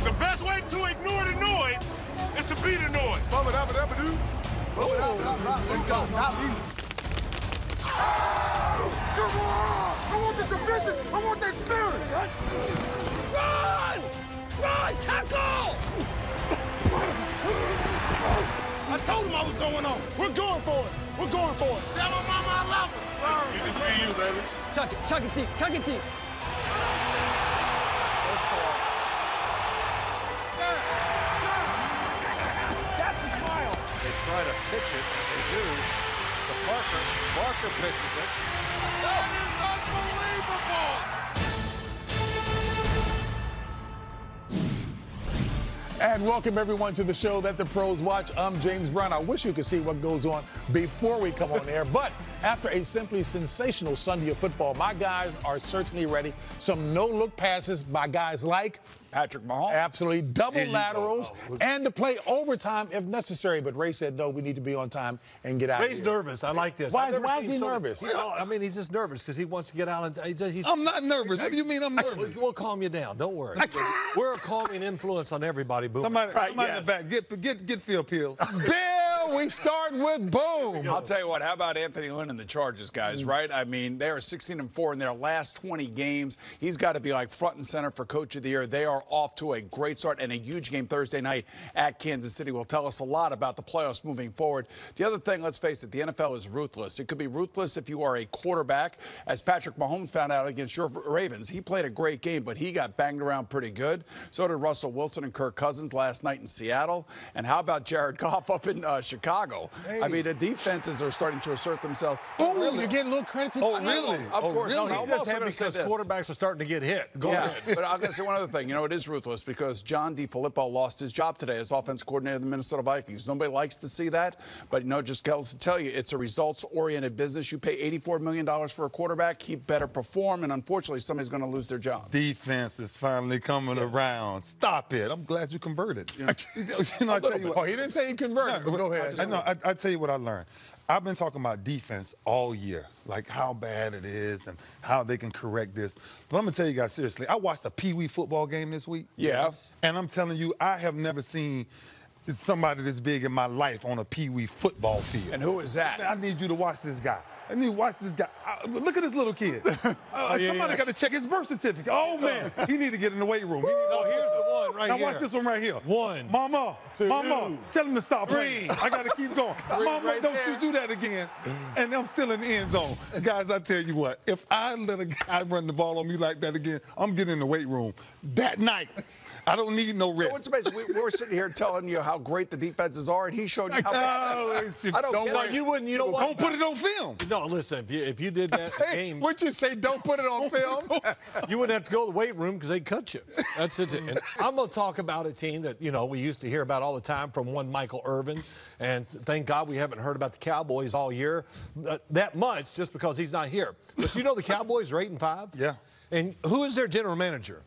The best way to ignore the noise is to be the noise. Bubba, dabba, dabba, dude. Bubba, dabba, dabba, let's go. Not me. Come on! I want the division! I want that spirit! Run! Run! Tackle! I told him I was going on. We're going for it. We're going for it. Tell my mama I love her. It just be you, baby. Chuck it deep, chuck it deep. That's a smile. They try to pitch it, and they do. To Parker. Parker pitches it. That is unbelievable! And welcome everyone to the show that the pros watch. I'm James Brown. I wish you could see what goes on before we come on air, but after a simply sensational Sunday of football, my guys are certainly ready. Some no-look passes by guys like Patrick Mahomes. absolutely double laterals and to play overtime if necessary. But Ray said, no, we need to be on time and get out of Ray's here. nervous. I like this. Why is he nervous? I mean, he's just nervous because he wants to get out. And he's, I'm not nervous. What do you mean I'm nervous? We'll calm you down. Don't worry. We're a calming influence on everybody, Boomer. Somebody in the back, get Phil Pills. Bill, we start with Boom. I'll tell you what, how about Anthony Lynn and the Chargers, guys, right? I mean, they are 16-4 in their last 20 games. He's got to be like front and center for Coach of the Year. They are off to a great start, and a huge game Thursday night at Kansas City will tell us a lot about the playoffs moving forward. The other thing, let's face it, the NFL is ruthless. It could be ruthless if you are a quarterback, as Patrick Mahomes found out against your Ravens. He played a great game, but he got banged around pretty good. So did Russell Wilson and Kirk Cousins last night in Seattle. And how about Jared Goff up in Chicago? Hey. I mean, the defenses are starting to assert themselves. Oh, really? You're getting a little credit to Of course. No, No, he I'm just also had gonna say because this. quarterbacks are starting to get hit. Go ahead. But I'm going to say one other thing. You know, it is ruthless because John DeFilippo lost his job today as offense coordinator of the Minnesota Vikings. Nobody likes to see that, but, you know, just goes to tell you, it's a results-oriented business. You pay $84 million for a quarterback, he better perform, and unfortunately, somebody's going to lose their job. Defense is finally coming around. Stop it. I'm glad you converted. You know, I tell you what. Oh, he didn't say he converted. but go ahead. I tell you what I learned. I've been talking about defense all year, like how bad it is and how they can correct this. But I'm going to tell you guys seriously, I watched a Pee Wee football game this week. Yes. And I'm telling you, I have never seen somebody this big in my life on a Pee Wee football field. And who is that? I need you to watch this guy. I need to watch this guy. Look at this little kid. Somebody got to check his birth certificate. Oh, man. He need to get in the weight room. No, here's the one right now here. watch this one right here. One. Mama, Two. Mama, tell him to stop playing. I got to keep going. Mama, right don't there. you do that again. And I'm still in the end zone. Guys, I tell you what, if I let a guy run the ball on me like that again, I'm getting in the weight room that night. I don't need no rest. What's amazing, we're sitting here telling you how great the defenses are, and he showed you how bad. I don't get it. You wouldn't. You know what? Don't put it on film. No, listen. If you did that game, What'd you say? Don't put it on film? you wouldn't have to go to the weight room because they'd cut you. That's it. And I'm going to talk about a team that, you know, we used to hear about all the time from one Michael Irvin. And thank God we haven't heard about the Cowboys all year that much just because he's not here. But you know the Cowboys are 8-5? Yeah. And who is their general manager?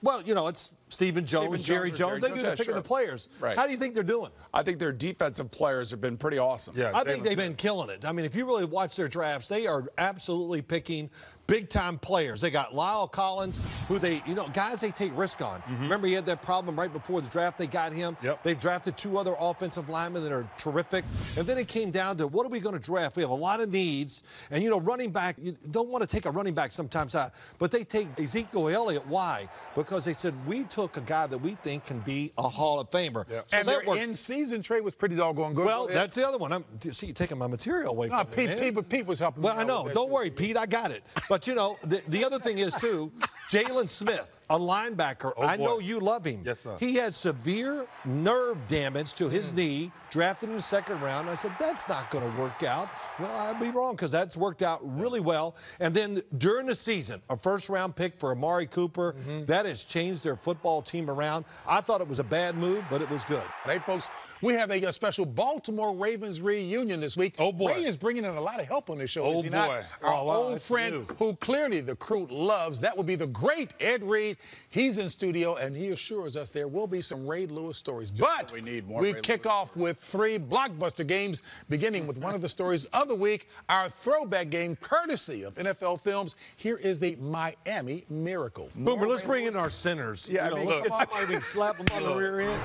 Well, you know, it's Stephen Jones, Jerry Jones. They do the picking the players. Right. How do you think they're doing? I think their defensive players have been pretty awesome. Yeah, I think they've been killing it. I mean, if you really watch their drafts, they are absolutely picking big-time players. They got Lyle Collins, who they, you know, guys they take risk on. Remember he had that problem right before the draft. They got him. Yep. They've drafted 2 other offensive linemen that are terrific. And then it came down to what are we going to draft? We have a lot of needs. And, you know, running back, you don't want to take a running back sometimes out. But they take Ezekiel Elliott. Why? Because they said, we took a guy that we think can be a Hall of Famer. Yep. So And that their worked. in-season trade was pretty doggone good. Well, that's the other one. See, you're taking my material away No, from me, man. Pete was helping Well, me I out know. with that, Don't too. worry, Pete. I got it. But, you know, the other thing is, too, Jalen Smith, a linebacker. I know you love him. Yes, sir. He had severe nerve damage to his knee, drafted in the 2nd round. I said, that's not going to work out. Well, I'd be wrong because that's worked out really well. And then during the season, a 1st-round pick for Amari Cooper. That has changed their football team around. I thought it was a bad move, but it was good. Hey, folks, we have a special Baltimore Ravens reunion this week. Oh, boy. Ray is bringing in a lot of help on this show. Oh, is he not? boy. Our Oh, wow, old that's friend new. who clearly the crew loves. That would be the great Ed Reed. He's in studio, and he assures us there will be some Ray Lewis stories. But we need more we Ray kick Lewis off with 3 blockbuster games, beginning with one of the stories of the week, our throwback game, courtesy of NFL Films. Here is the Miami Miracle. Boomer, let's bring in our centers. Yeah, You know, I mean, let's get somebody who can slap them on the rear end.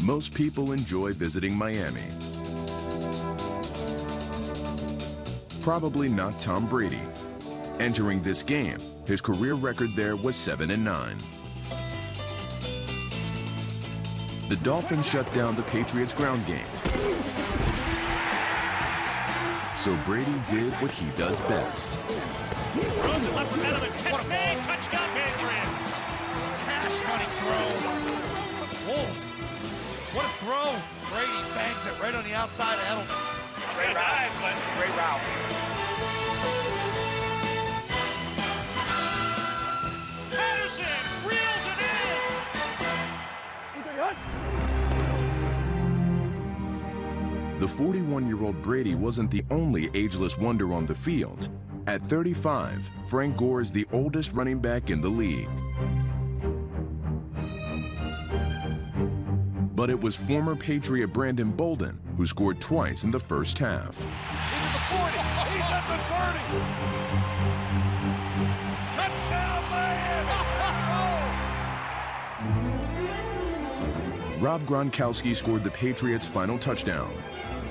Most people enjoy visiting Miami. Probably not Tom Brady. Entering this game, his career record there was 7-9. The Dolphins shut down the Patriots' ground game. So Brady did what he does best. Throws it left for Edelman. What a big touchdown, Patriots. Cash money throw. Whoa. What a throw. Brady bangs it right on the outside of Edelman. Great dive, but great route. Patterson reels it in. The 41-year-old Brady wasn't the only ageless wonder on the field. At 35, Frank Gore is the oldest running back in the league. But it was former Patriot Brandon Bolden who scored twice in the first half. He's at the 40. He's at the 30. Touchdown, Miami. Rob Gronkowski scored the Patriots' final touchdown.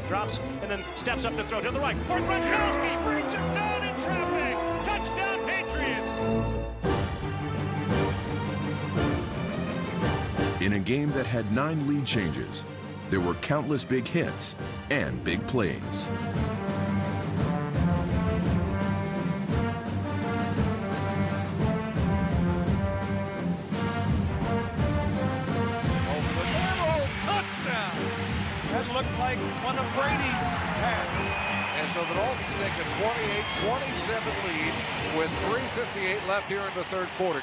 Drops and then steps up to throw to the right. For Gronkowski brings him down in traffic. Touchdown, Patriots. In a game that had 9 lead changes, there were countless big hits and big plays. Touchdown! That looked like one of Brady's passes. And so the Dolphins take a 28-27 lead with 3:58 left here in the third quarter.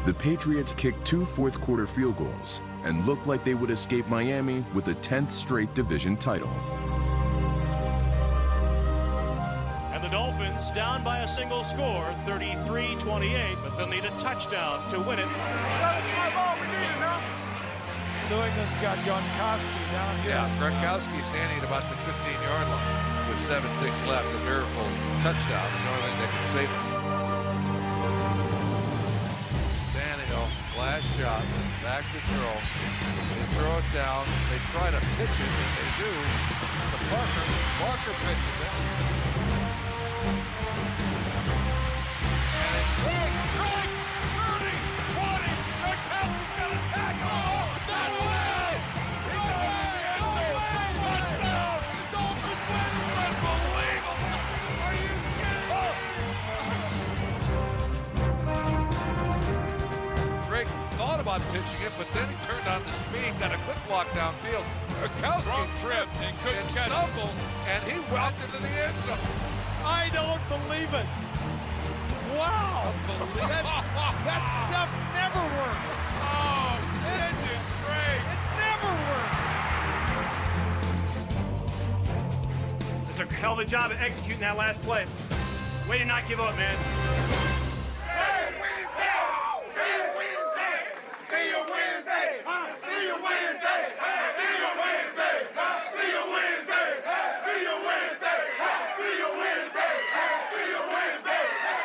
The Patriots kicked 2 fourth-quarter field goals and looked like they would escape Miami with a 10th straight division title. And the Dolphins down by a single score, 33-28, but they'll need a touchdown to win it. New England's got Gronkowski down here. Yeah, Gronkowski standing at about the 15-yard line with 7:6 left. A miracle touchdown is the only thing that can save it. Last shot, back to throw. They throw it down. They try to pitch it, and they do. To Parker. Parker pitches it. And it's Greg, 30, 20. Gronkowski's got a tackle. That way! He's away! Touchdown! Dolphins win! Unbelievable! Are you kidding? Greg thought about pitching it, but then he turned on the speed, got a good block downfield. Gronkowski tripped and couldn't stumbled, and he whacked into the end zone. I don't believe it. Wow. That stuff never works. Oh, isn't it great? It never works. It's a hell of a job at executing that last play. Way to not give up, man.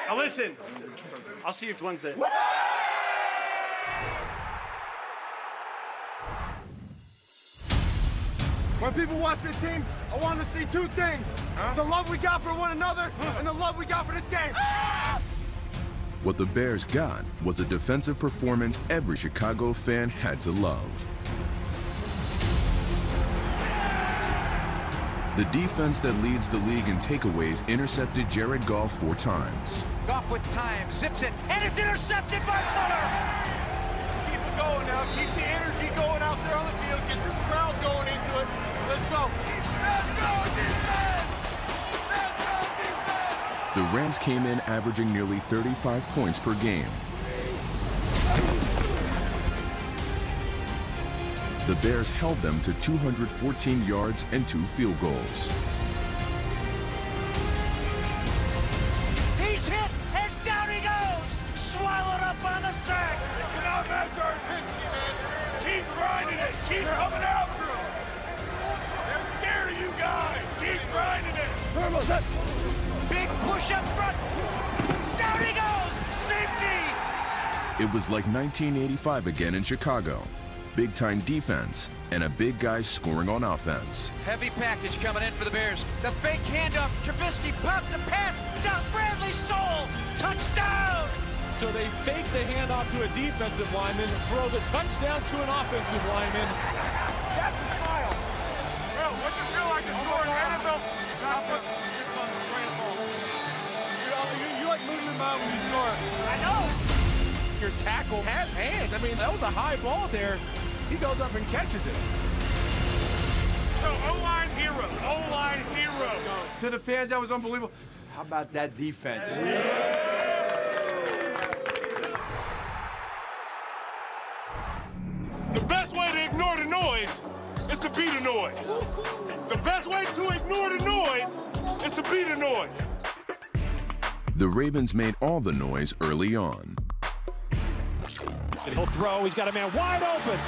Now listen, I'll see you Wednesday. When people watch this team, I want to see 2 things. The love we got for one another and the love we got for this game. What the Bears got was a defensive performance every Chicago fan had to love. The defense that leads the league in takeaways intercepted Jared Goff 4 times. Goff with time, zips it, and it's intercepted by Fuller. Keep it going now. Keep the energy going out there on the field. Get this crowd going into it. Let's go. Let's go, defense! Let's go, defense! The Rams came in averaging nearly 35 points per game. The Bears held them to 214 yards and 2 field goals. Big push up front. Down he goes. Safety. It was like 1985 again in Chicago. Big-time defense and a big guy scoring on offense. Heavy package coming in for the Bears. The fake handoff. Trubisky pops a pass. Down Bradley Soul. Touchdown. So they fake the handoff to a defensive lineman, throw the touchdown to an offensive lineman. That's a smile. Bro, what's it feel like to score in the NFL? You like losing your mind when you score. I know. Your tackle has hands. I mean, that was a high ball there. He goes up and catches it. No, O-line hero. O-line hero. To the fans, that was unbelievable. How about that defense? The best way to ignore the noise is to be the noise. The best way to ignore the noise is to be the noise. The Ravens made all the noise early on. He'll throw. He's got a man wide open.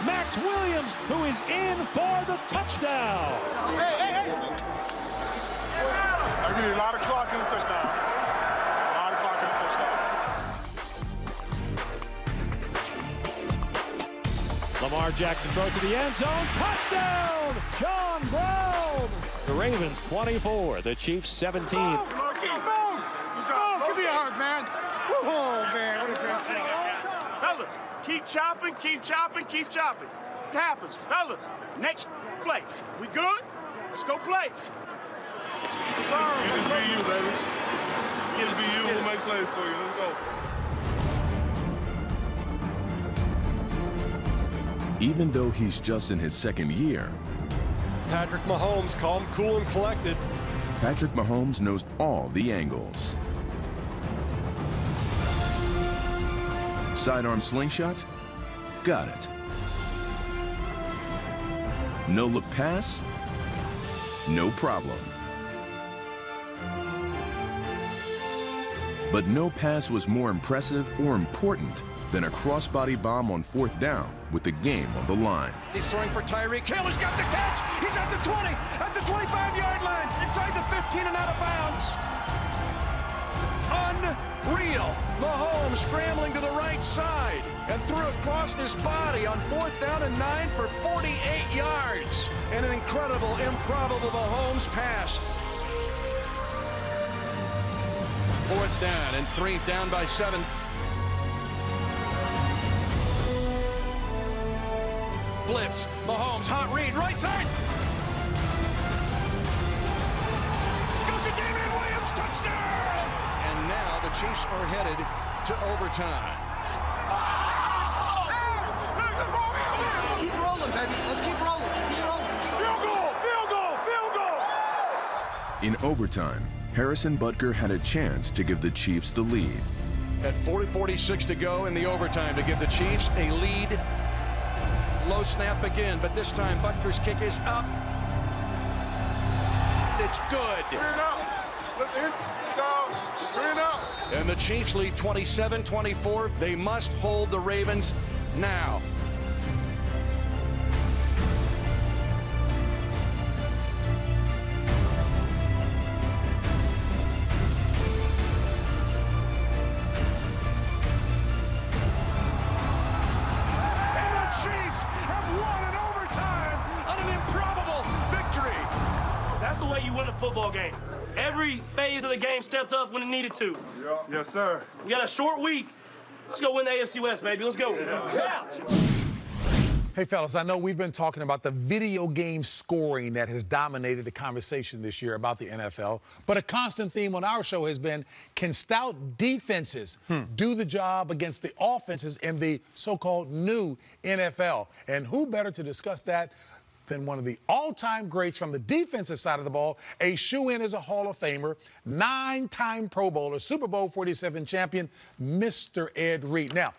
Max Williams, who is in for the touchdown. Hey. I need a lot of clock in the touchdown. A lot of clock in the touchdown. Lamar Jackson throws to the end zone. Touchdown, John Brown. The Ravens 24, the Chiefs 17. Give me a hug, man. Oh, man, what a great thing. Fellas, keep chopping, keep chopping, keep chopping. It happens, fellas. Next play. We good? Let's go play. You just be you, baby. Just be you. We'll make plays for you. Let's go. Even though he's just in his second year, Patrick Mahomes, calm, cool, and collected. Patrick Mahomes knows all the angles. Sidearm slingshot? Got it. No look pass? No problem. But no pass was more impressive or important than a crossbody bomb on 4th down with the game on the line. He's throwing for Tyreek Hill. He's got the catch. He's at the 20, at the 25-yard line, inside the 15 and out of bounds. Unreal. Mahomes scrambling to the right side and threw across his body on 4th down and 9 for 48 yards. And an incredible, improbable Mahomes pass. 4th down and 3 down by 7. Blitz. Mahomes, hot read, right side. Goes to Damian Williams, touchdown! And now the Chiefs are headed to overtime. Keep rolling, baby. Let's keep rolling. Keep rolling. Field goal, field goal, field goal. In overtime, Harrison Butker had a chance to give the Chiefs the lead. At 40-46 to go in the overtime to give the Chiefs a lead. Low snap again, but this time Butker's kick is up. It's good. And the Chiefs lead 27-24. They must hold the Ravens now. Football game. Every phase of the game stepped up when it needed to. Yeah. Yes, sir. We got a short week. Let's go win the AFC West, baby. Let's go. Yeah. Hey, fellas, I know we've been talking about the video game scoring that has dominated the conversation this year about the NFL, but a constant theme on our show has been, can stout defenses do the job against the offenses in the so-called new NFL? And who better to discuss that than one of the all-time greats from the defensive side of the ball, a shoe-in as a Hall of Famer, 9-time Pro Bowler, Super Bowl 47 champion, Mr. Ed Reed. Now,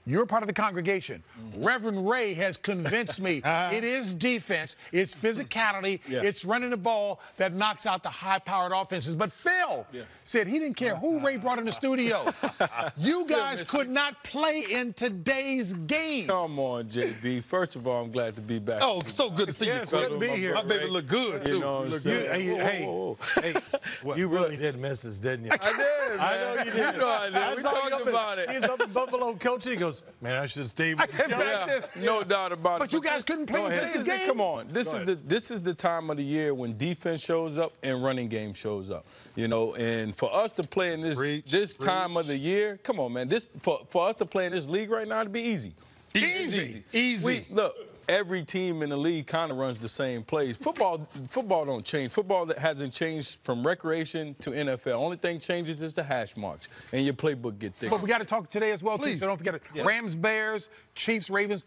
You're part of the congregation. Reverend Ray has convinced me it is defense, it's physicality, it's running the ball that knocks out the high-powered offenses. But Phil said he didn't care who Ray brought in the studio. You guys could not play in today's game. Come on, JB. First of all, I'm glad to be back. Oh, so good to see you. Good to be here. My baby look good, too. You know what I'm saying? Hey, you really did miss us, didn't you? I did, man. I know you did. You know I did. We talked about it. He's up in Buffalo coaching. He goes, man, I should have stayed with the show. No doubt about it. But you guys couldn't play in today's game. Come on. This is the time of the year when defense shows up and running game shows up. You know, and for us to play in this time of the year, come on, man. For us to play in this league right now, it'd be easy. Easy. Look, every team in the league kind of runs the same plays. Football don't change. Football that hasn't changed from recreation to NFL. Only thing changes is the hash marks, and your playbook gets thicker. But we got to talk today as well, too, so don't forget it. Rams, Bears, Chiefs, Ravens,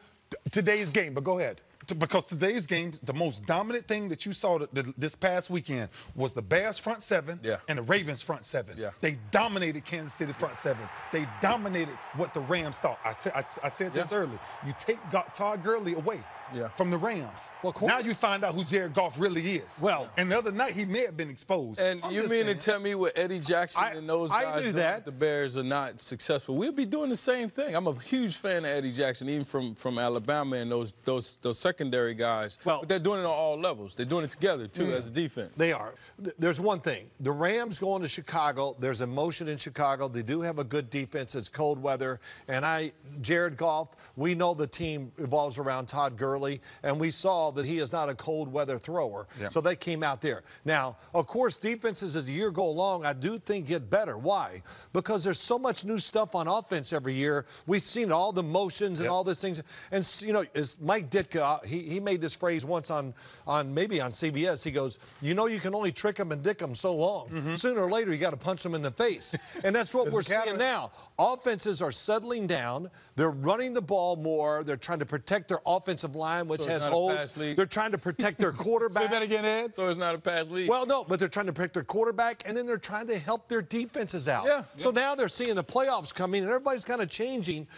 today's game. But go ahead. Because today's game, the most dominant thing that you saw this past weekend was the Bears front seven and the Ravens front seven. They dominated Kansas City front seven. They dominated what the Rams thought. I said this early. You take Todd Gurley away from the Rams. Well, now you find out who Jared Goff really is. Well, and the other night he may have been exposed. And you mean to tell me with Eddie Jackson and those guys doing that the Bears are not successful? We'll be doing the same thing. I'm a huge fan of Eddie Jackson, even from Alabama and those secondary guys. Well, but they're doing it on all levels. They're doing it together too as a defense. They are. There's one thing. The Rams going to Chicago. There's emotion in Chicago. They do have a good defense. It's cold weather. And Jared Goff, we know the team evolves around Todd Gurley, and we saw that he is not a cold weather thrower. So they came out there. Now, of course, defenses as the year go along, I do think get better. Why? Because there's so much new stuff on offense every year. We've seen all the motions and all these things. And, you know, as Mike Ditka, he made this phrase once maybe on CBS. He goes, you know, you can only trick them and dick them so long. Sooner or later, you got to punch them in the face. And that's what we're seeing now. Offenses are settling down. They're running the ball more. They're trying to protect their offensive line, which has holes. They're trying to protect their quarterback. Say that again, Ed. So it's not a pass league. Well, no, but they're trying to protect their quarterback, and then they're trying to help their defenses out. So now they're seeing the playoffs coming, and everybody's kind of changing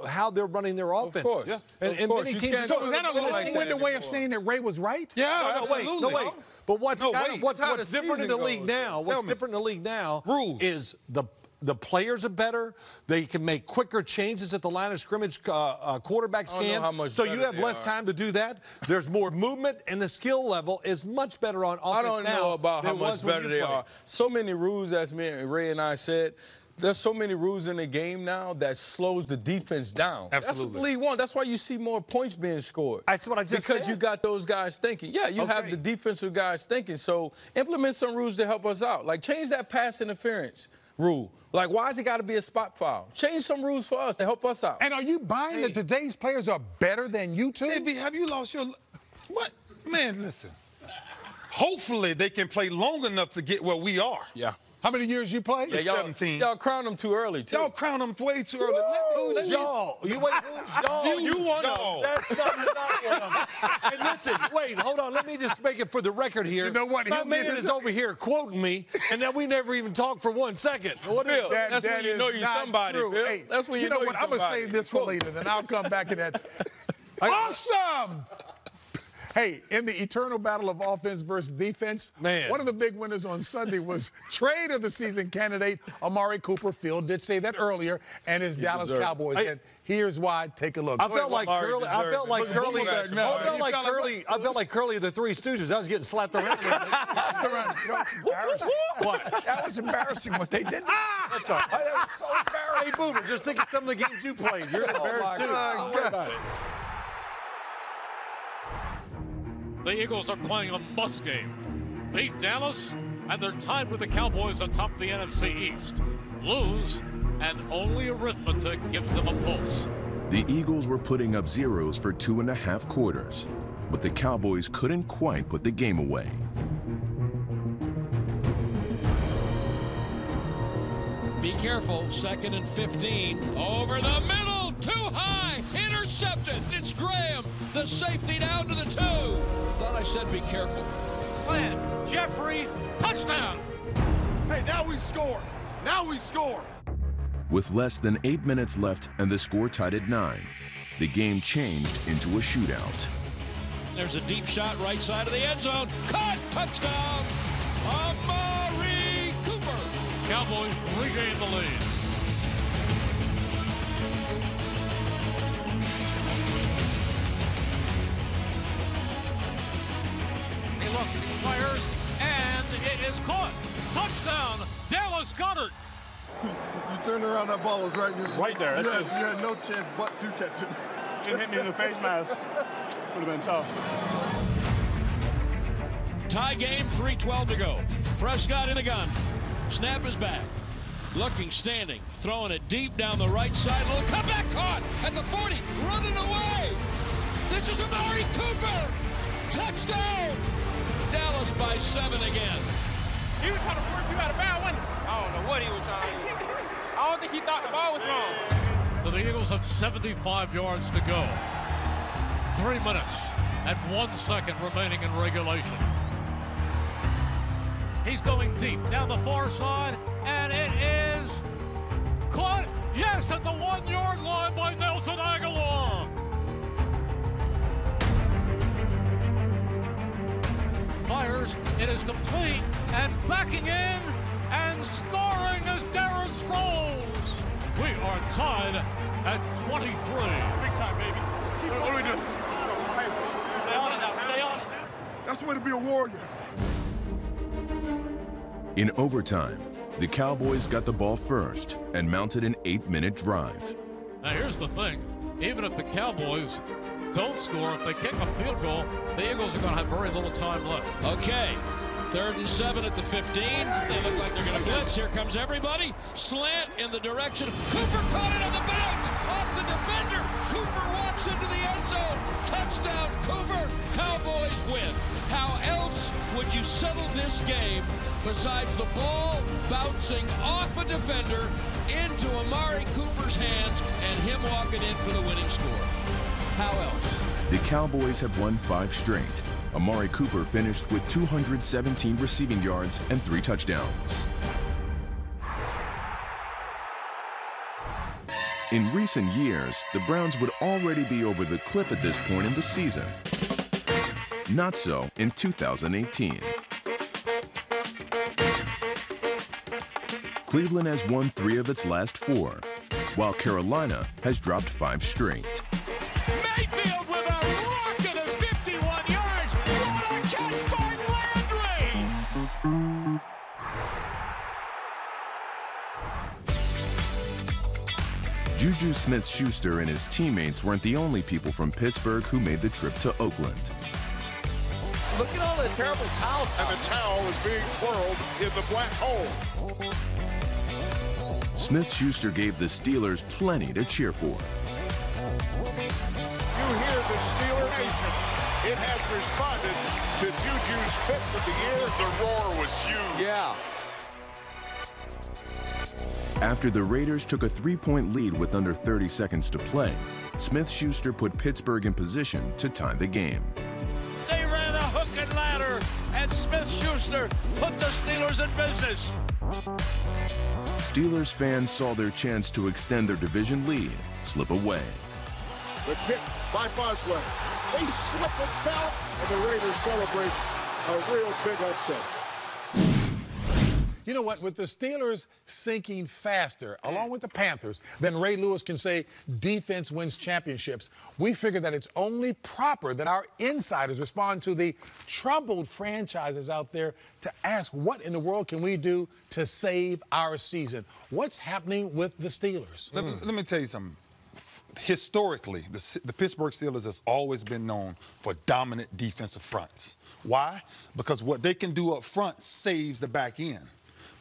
how they're running their offense. Of course. And many teams. So is that a long-winded way of saying that Ray was right? Yeah, no, wait. But what's different in the league now? What's different in the league now is the players are better. They can make quicker changes at the line of scrimmage. Quarterbacks can. So you have less time to do that. There's more movement, and the skill level is much better on offense now. I don't know about how much better they are. So many rules, as Ray and I said. There's so many rules in the game now that slows the defense down. Absolutely. That's what the league wants. That's why you see more points being scored. That's what I just said. Because you got those guys thinking. Yeah, you have the defensive guys thinking. So implement some rules to help us out. Like change that pass interference rule. Like, why has it got to be a spot foul? Change some rules for us to help us out. And are you buying that today's players are better than you two? JB, have you lost your... What? Man, listen. Hopefully they can play long enough to get where we are. Yeah. How many years you played? Yeah, 17. Y'all crowned them too early, too. Y'all crowned them way too early. Who's y'all? You wait, who's y'all? You one of them. That's not one of them. And listen, wait, hold on. Let me just make it for the record here. You know what? My man is over here quoting me, and then we never even talked for 1 second. What Phil, that's when you know you're somebody, Phil. Hey, that's when you know what? I'm going to save this for later, then I'll come back to that. Awesome! Hey, in the eternal battle of offense versus defense, one of the big winners on Sunday was trade of the season candidate Amari Cooper. Phil did say that earlier, and his Dallas Cowboys. And here's why. Take a look. I felt like Curly. I felt like Curly of the Three Stooges. I was getting slapped around. You know, it's embarrassing. What? That was embarrassing what they did. That's all right. That was so embarrassing. Hey, Boomer, just think of some of the games you played. You're embarrassed, too. Don't worry about it. The Eagles are playing a must game. Beat Dallas, and they're tied with the Cowboys atop the NFC East. Lose, and only arithmetic gives them a pulse. The Eagles were putting up zeros for 2.5 quarters, but the Cowboys couldn't quite put the game away. Be careful, 2nd and 15. Over the middle, too high, intercepted. It's Graham, the safety down to the 2. Thought I said be careful. Slant, Jeffrey, touchdown. Hey, now we score. Now we score. With less than 8 minutes left and the score tied at 9, the game changed into a shootout. There's a deep shot right side of the end zone. Caught! Touchdown! Amari Cooper! Cowboys regain the lead. He looks, he fires, and it is caught. Touchdown, Dallas Goedert. You turned around, that ball was right in your... Right there. You had no chance but to catch it. It hit me in the face mask. Would have been tough. Tie game, 3:12 to go. Prescott in the gun. Snap is back. Looking, standing, throwing it deep down the right side. Little comeback caught at the 40, running away. This is Amari Cooper. Touchdown. Dallas by 7 again. He was trying to force you out of bounds, wasn't he? I don't know what he was trying to do. I don't think he thought the ball was wrong. So the Eagles have 75 yards to go. 3 minutes and 1 second remaining in regulation. He's going deep down the far side, and it is caught, yes, at the 1 yard line by Nelson Aguilar. Fires, it is complete, and backing in and scoring is Darren Sproles. We are tied at 23. Big time, baby. What do we do? Stay on it now, stay on it. That's the way to be a warrior. In overtime, the Cowboys got the ball first and mounted an 8-minute drive. Now here's the thing, even if the Cowboys don't score, if they kick a field goal, the Eagles are going to have very little time left. Okay, 3rd and 7 at the 15. They look like they're going to blitz. Here comes everybody. Slant in the direction. Cooper caught it on the bounce off the defender. Cooper walks into the end zone. Touchdown, Cooper. Cowboys win. How else would you settle this game besides the ball bouncing off a defender into Amari Cooper's hands and him walking in for the winning score? How else? The Cowboys have won 5 straight. Amari Cooper finished with 217 receiving yards and 3 touchdowns. In recent years, the Browns would already be over the cliff at this point in the season. Not so in 2018. Cleveland has won 3 of its last 4, while Carolina has dropped 5 straight. Mayfield with a rocket of 51 yards. What a catch by Landry! Juju Smith-Schuster and his teammates weren't the only people from Pittsburgh who made the trip to Oakland. Look at all the terrible towels. And the towel is being twirled in the black hole. Smith-Schuster gave the Steelers plenty to cheer for. You hear the Steeler Nation. It has responded to Juju's fifth of the year. The roar was huge. Yeah. After the Raiders took a 3-point lead with under 30 seconds to play, Smith-Schuster put Pittsburgh in position to tie the game. They ran a hook and ladder, and Smith-Schuster put the Steelers in business. Steelers fans saw their chance to extend their division lead slip away. The kick by Boswell. They slip and fell, and the Raiders celebrate a real big upset. You know what? With the Steelers sinking faster, along with the Panthers, than Ray Lewis can say defense wins championships, we figure that it's only proper that our insiders respond to the troubled franchises out there to ask what in the world can we do to save our season? What's happening with the Steelers? Let me tell you something. Historically, the Pittsburgh Steelers has always been known for dominant defensive fronts. Why? Because what they can do up front saves the back end.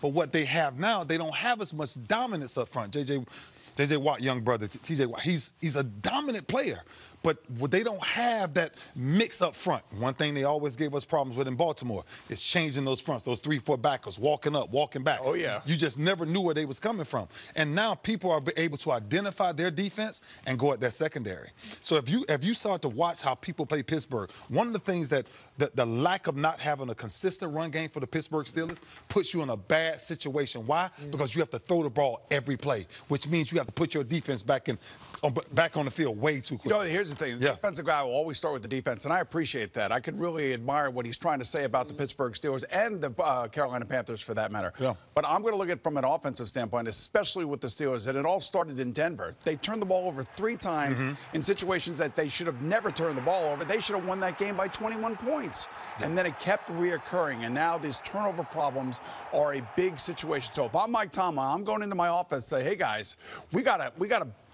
But what they have now, they don't have as much dominance up front. J.J. Watt, young brother, T.J. Watt, he's a dominant player. but they don't have that mix up front. One thing they always gave us problems with in Baltimore is changing those fronts, those 3-4 backers, walking up, walking back. Oh, yeah. You just never knew where they was coming from. And now people are able to identify their defense and go at that secondary. So if you start to watch how people play Pittsburgh, one of the things that the lack of not having a consistent run game for the Pittsburgh Steelers puts you in a bad situation. Why? Because you have to throw the ball every play, which means you have to put your defense back on the field way too quick. You know, here's the thing. The defensive guy will always start with the defense, and I appreciate that. I could really admire what he's trying to say about the Pittsburgh Steelers and the Carolina Panthers for that matter. Yeah. But I'm going to look at it from an offensive standpoint, especially with the Steelers, and it all started in Denver. They turned the ball over 3 times in situations that they should have never turned the ball over. They should have won that game by 21 points. And then it kept reoccurring, and now these turnover problems are a big situation. So if I'm Mike Tomlin, I'm going into my office and say, hey, guys, we gotta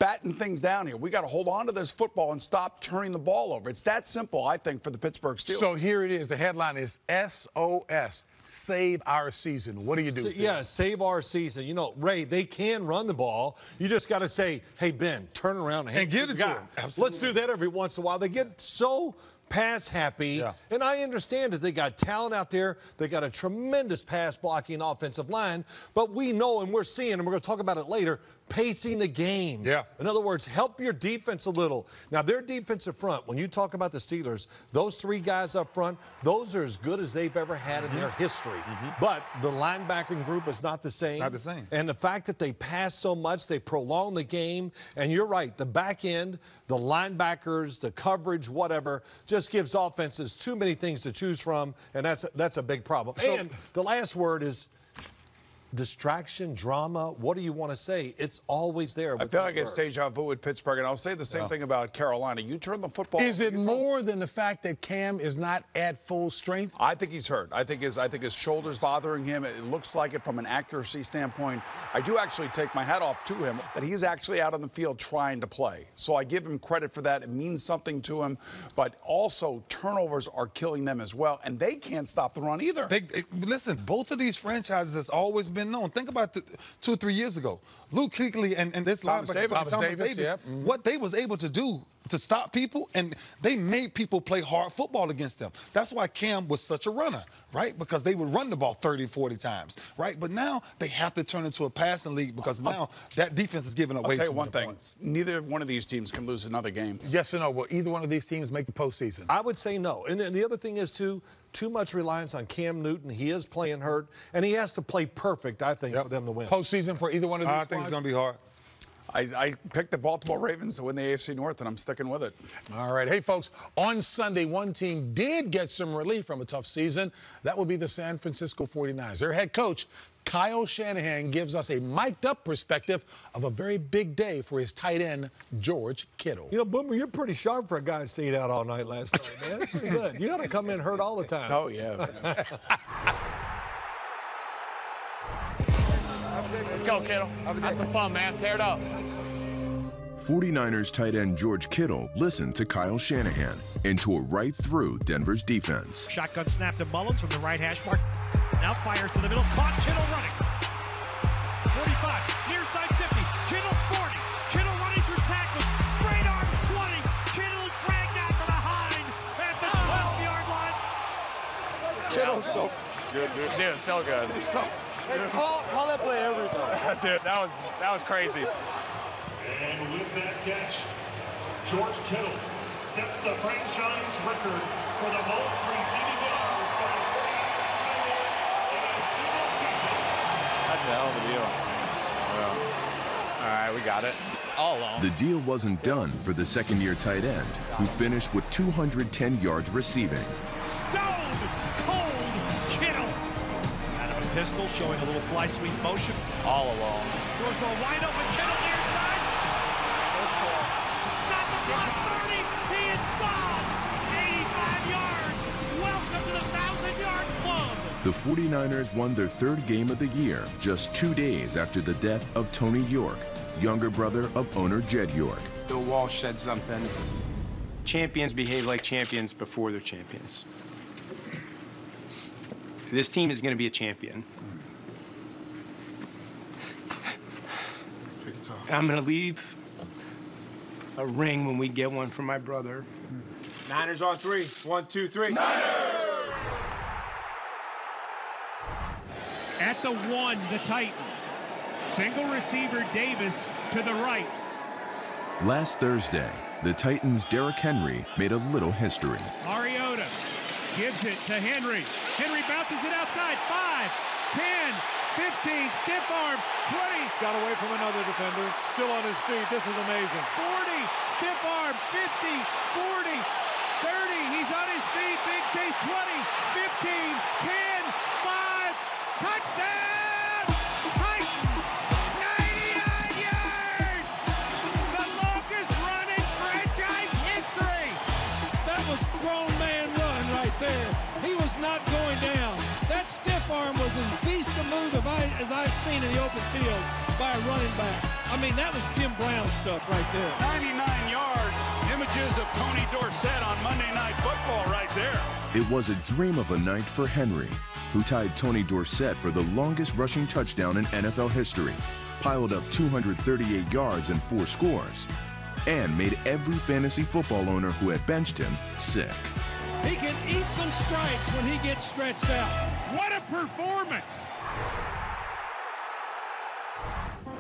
batten things down here. We got to hold on to this football and stop turning the ball over. It's that simple, I think, for the Pittsburgh Steelers. So here it is. The headline is SOS. Save our season. What do you do? Yeah, save our season. You know, Ray, they can run the ball. You just got to say, hey, Ben, turn around and get it to him. Let's do that every once in a while. They get so pass happy, and I understand that they got talent out there. They got a tremendous pass blocking offensive line, but we know and we're seeing, and we're going to talk about it later, pacing the game. Yeah. In other words, help your defense a little. Now, their defensive front, when you talk about the Steelers, those 3 guys up front, those are as good as they've ever had in their history. But the linebacking group is not the same. Not the same. And the fact that they pass so much, they prolong the game. And you're right, the back end, the linebackers, the coverage, whatever, just gives offenses too many things to choose from, and that's a big problem. And the last word is distraction, drama, what do you want to say? It's always there. I feel like it's deja vu with Pittsburgh, and I'll say the same thing about Carolina. You turn the football. Is it more than the fact that Cam is not at full strength? I think he's hurt. I think his shoulder's bothering him. It looks like it from an accuracy standpoint. I do actually take my hat off to him that he's actually out on the field trying to play. So I give him credit for that. It means something to him. But also, turnovers are killing them as well, and they can't stop the run either. Listen, both of these franchises has always been known. Think about 2 or 3 years ago. Luke Kuechly and this Thomas Davis, what they was able to do to stop people, and they made people play hard football against them. That's why Cam was such a runner, right? Because they would run the ball 30, 40 times, right? But now they have to turn into a passing league because now that defense is giving away too many points. Neither one of these teams can lose another game. Yes or no? Will either one of these teams make the postseason? I would say no. And the other thing is, too much reliance on Cam Newton. He is playing hurt, and he has to play perfect, I think, for them to win. Postseason for either one of these I think it's going to be hard. I picked the Baltimore Ravens to win the AFC North, and I'm sticking with it. All right. Hey, folks, on Sunday, one team did get some relief from a tough season. That would be the San Francisco 49ers. Their head coach, Kyle Shanahan, gives us a mic'd-up perspective of a very big day for his tight end, George Kittle. You know, Boomer, you're pretty sharp for a guy who stayed out all night last night, man. That's pretty good. You got to come in hurt all the time. Oh, yeah. Let's go, Kittle. Have some fun, man. Tear it up. 49ers tight end George Kittle listened to Kyle Shanahan and tore right through Denver's defense. Shotgun snap to Mullins from the right hash mark. Now fires to the middle. Caught. Kittle running. 45. Near side 50. Kittle 40. Kittle running through tackles. Straight arm 20. Kittle is dragged out from behind at the 12-yard line. Kittle's so good, dude. Dude, so good. Hey, call that play every time. Dude, that was crazy. And with that catch, George Kittle sets the franchise record for the most receiving yards by a 49ers tight end in a single season. That's a hell of a deal. Yeah. All right, we got it. All alone. The deal wasn't done for the second-year tight end, who finished with 210 yards receiving. Stone cold Kittle. Out of a pistol, showing a little fly sweep motion. All alone. Goes to a wide open Kittle near side. Got the block 30. He is gone. 85 yards. Welcome to the 1,000-yard club. The 49ers won their 3rd game of the year just 2 days after the death of Tony York, younger brother of owner Jed York. Bill Walsh said something. Champions behave like champions before they're champions. This team is going to be a champion. And I'm going to leave a ring when we get one from my brother. Niners on 3. 1, 2, 3. At the 1, the Titans. Single receiver Davis to the right. Last Thursday, the Titans' Derrick Henry made a little history. Mariota gives it to Henry. Henry bounces it outside. 5, 10, 15, stiff arm, 20. Got away from another defender. Still on his feet. This is amazing. 40, stiff arm, 50, 40, 30. He's on his feet. Big chase, 20, 15, 10, 5. Touchdown! Titans, 99 yards! The longest run in franchise history! That was grown man run right there. He was not going down. That stiff arm was as beast a move as I've seen in the open field by a running back. I mean, that was Jim Brown stuff right there. 99 yards. Images of Tony Dorsett on Monday Night Football right there. It was a dream of a night for Henry, who tied Tony Dorsett for the longest rushing touchdown in NFL history, piled up 238 yards and 4 scores, and made every fantasy football owner who had benched him sick. He can eat some stripes when he gets stretched out. What a performance!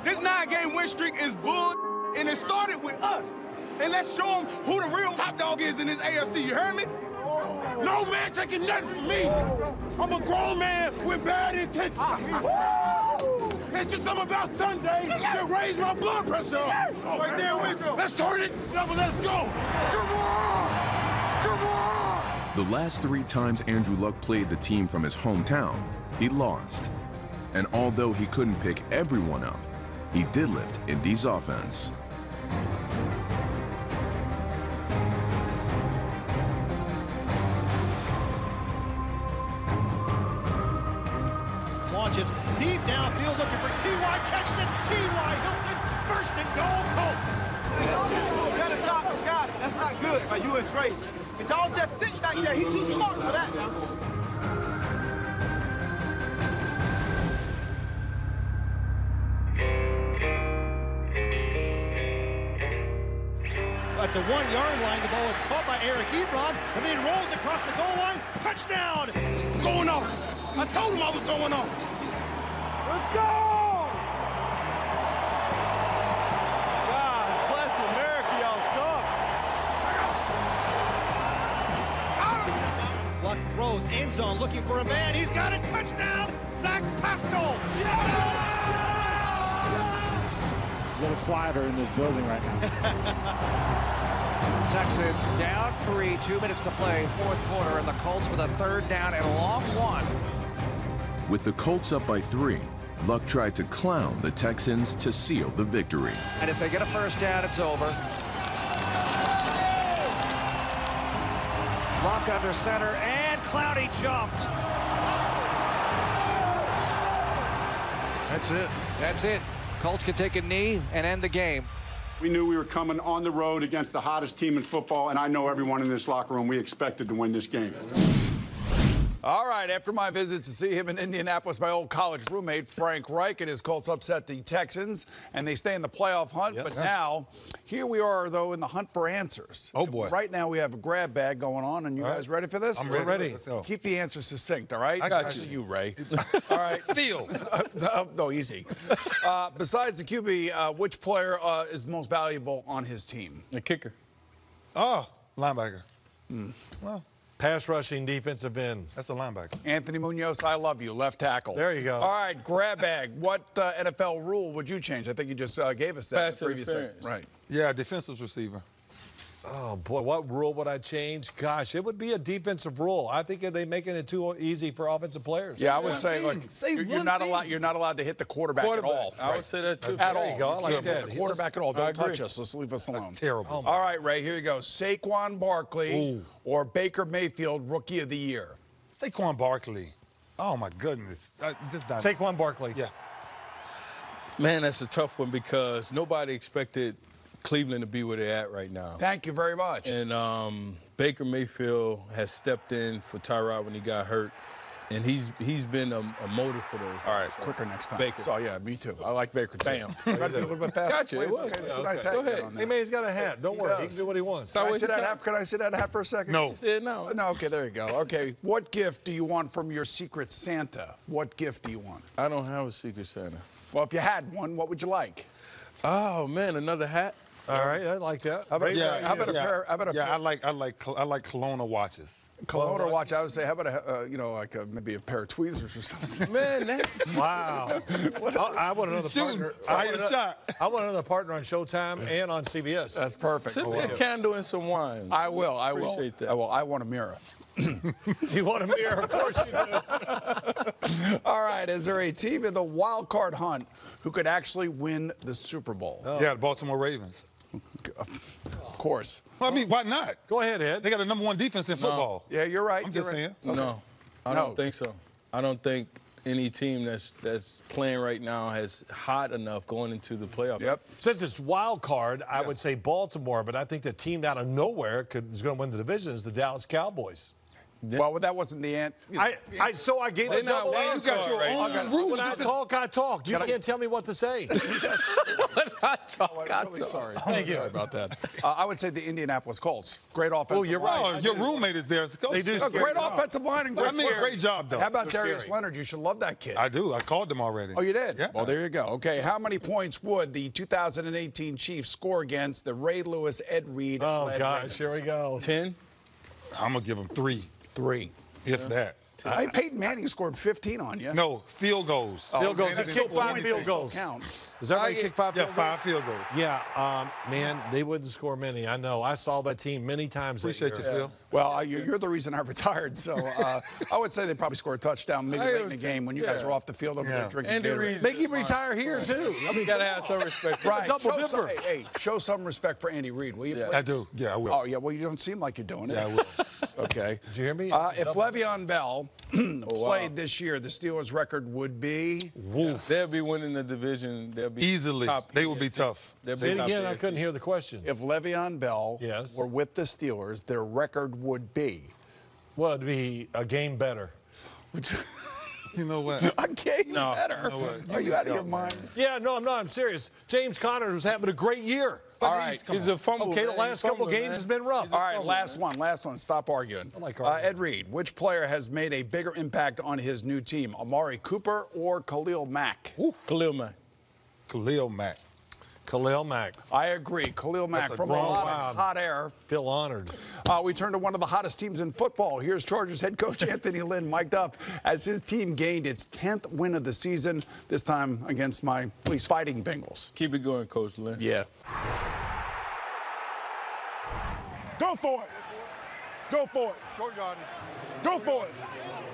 This 9-game win streak is bull, and it started with us. And let's show them who the real top dog is in this AFC, you heard me? No man taking nothing from me. I'm a grown man with bad intentions. It's just something about Sunday that raised my blood pressure up. Right there with you. Let's turn it up and let's go. Come on! Come on! The last 3 times Andrew Luck played the team from his hometown, he lost. And although he couldn't pick everyone up, he did lift Indy's offense. Launches deep downfield looking for T.Y. Catches it. T.Y. Hilton, first and goal, Colts. Y'all just do a better job disguising. That's not good by you and Trey. If y'all just sit back there, he's too smart for that now. At the 1-yard line, the ball is caught by Eric Ebron, and then he rolls across the goal line. Touchdown! Going off. I told him I was going off. Let's go! God bless America, y'all suck. Luck throws, end zone, looking for a man. He's got it. Touchdown! Zach Pascal! It's a little quieter in this building right now. Texans down 3, 2 minutes to play, 4th quarter, and the Colts with a 3rd down and a long 1. With the Colts up by 3, Luck tried to clown the Texans to seal the victory. And if they get a 1st down, it's over. Luck under center, and Clowney jumped. That's it. That's it. Colts can take a knee and end the game. We knew we were coming on the road against the hottest team in football, and I know everyone in this locker room, we expected to win this game. All right, after my visit to see him in Indianapolis, my old college roommate, Frank Reich, and his Colts upset the Texans, and they stay in the playoff hunt. Yes. But now, here we are, though, in the hunt for answers. Oh, boy. Right now, we have a grab bag going on, and you guys ready for this? I'm ready. Let's go. Keep the answers succinct, all right? I got you, Ray. All right. Field. No, easy. Besides the QB, which player is the most valuable on his team? The kicker. Oh, linebacker. Well, pass rushing defensive end. That's a linebacker. Anthony Munoz, I love you, left tackle. There you go. All right, grab bag. What NFL rule would you change? I think you just gave us that Pass in the previous interference. segment. Right. Yeah, defensive receiver. Oh, boy, what rule would I change? Gosh, it would be a defensive rule. I think they're making it too easy for offensive players. Yeah, I would say, look, you're not allowed to hit the quarterback at all. I would say that, too. At all. There you go. I like that. The quarterback at all. Don't touch us. Let's leave us alone. That's terrible. All right, Ray, here you go. Saquon Barkley or Baker Mayfield, Rookie of the Year? Saquon Barkley. Oh, my goodness. Just not. Saquon Barkley. Yeah. Man, that's a tough one because nobody expected Cleveland to be where they're at right now. Thank you very much. And Baker Mayfield has stepped in for Tyrod when he got hurt. And he's been a motor for those. All right, quicker next time. Baker. So, yeah, me too. I like Baker, too. Bam. Got to be a little bit faster. Gotcha. Please. It was. Okay, this is a Okay. nice hat Go you got ahead. on there. Hey, man, he's got a hat. Don't worry. He can do what he wants. Can I sit that hat for a second? No. He said no. No, okay, there you go. Okay, what gift do you want from your Secret Santa? What gift do you want? I don't have a Secret Santa. Well, if you had one, what would you like? Oh, man, another hat? All right, I like that. How about, how about a pair? How about a pair? I like Kelowna watches. Kelowna watch. I would say, how about a maybe a pair of tweezers or something? Man, that's Wow. I want another partner. I want another partner on Showtime and on CBS. That's perfect. Send me a candle and some wine. I will. Appreciate that. I will. I want a mirror. You want a mirror? Of course you do. All right. Is there a team in the wild card hunt who could actually win the Super Bowl? Yeah, the Baltimore Ravens. Of course. Well, I mean, why not? Go ahead, Ed. They got the #1 defense in football. Yeah, you're right. I'm just saying. Okay. No, I don't think so. I don't think any team that's playing right now has hot enough going into the playoff. Yep. Since it's wild card, I would say Baltimore, but I think the team out of nowhere is going to win the division is the Dallas Cowboys. Well, that wasn't the answer. So I gave They a not double wild answer. card You got your right own now. rules. When I talk, I talk. You can't tell me what to say. I'm really sorry. Thank you. Sorry about that. I would say the Indianapolis Colts. Great offensive Oh, you're line. right. Oh, your roommate is there. They do A great offensive line and great. I mean, great job, though. How about They're Darius scary. Leonard? You should love that kid. I do. I called them already. Oh, you did? Yeah. Well, there you go. Okay, how many points would the 2018 Chiefs score against the Ray Lewis, Ed Reed? Oh, gosh, here we go. 10? I'm going to give them 3. 3. If that. Peyton Manning scored 15 on you. No, field goals. Field goals. man, He kicked 5 points, field they still goals. count. Is that right? He kicked 5 Yeah, field goals? 5 field goals. Yeah, man, they wouldn't score many. I know. I saw that team many times. Appreciate you, Phil. Well, you're the reason I retired, so I would say they probably score a touchdown maybe late in the game when you guys are off the field over there drinking Andy Gatorade. Reid's Make him retire here, too. I mean, you got to have some respect for Right. Double show dipper. Hey, show some respect for Andy Reid, will you? Yeah. please? I do. Yeah, I will. Oh, yeah. Well, you don't seem like you're doing it. Yeah, I will. Okay. Did you hear me? If Le'Veon Bell played this year, the Steelers' record would be. They'll be winning the division. They'll be Easily. top They will be AFC. tough. They'll be Say it top again. I AFC. couldn't hear the question. If Le'Veon Bell Yes. were with the Steelers, their record would be. Well, it'd be a game better. You know what? A game better. You know what? Are you out of your mind? Yeah, no, I'm not. I'm serious. James Conner was having a great year. All right. He's a fumble. Okay, the man. last couple Fumbler, games man. has been rough. All right, last one. Stop arguing. like arguing. Ed Reed, which player has made a bigger impact on his new team, Amari Cooper or Khalil Mack? Khalil Mack. Khalil Mack. Khalil Mack. I agree. Khalil Mack That's a from a grown lot man. of hot air. Feel honored. We turn to one of the hottest teams in football. Here's Chargers head coach Anthony Lynn mic'd up as his team gained its 10th win of the season, this time against my police fighting Bengals. Keep it going, Coach Lynn. Yeah. Go for it. Go for it. Short yardage. Go for it.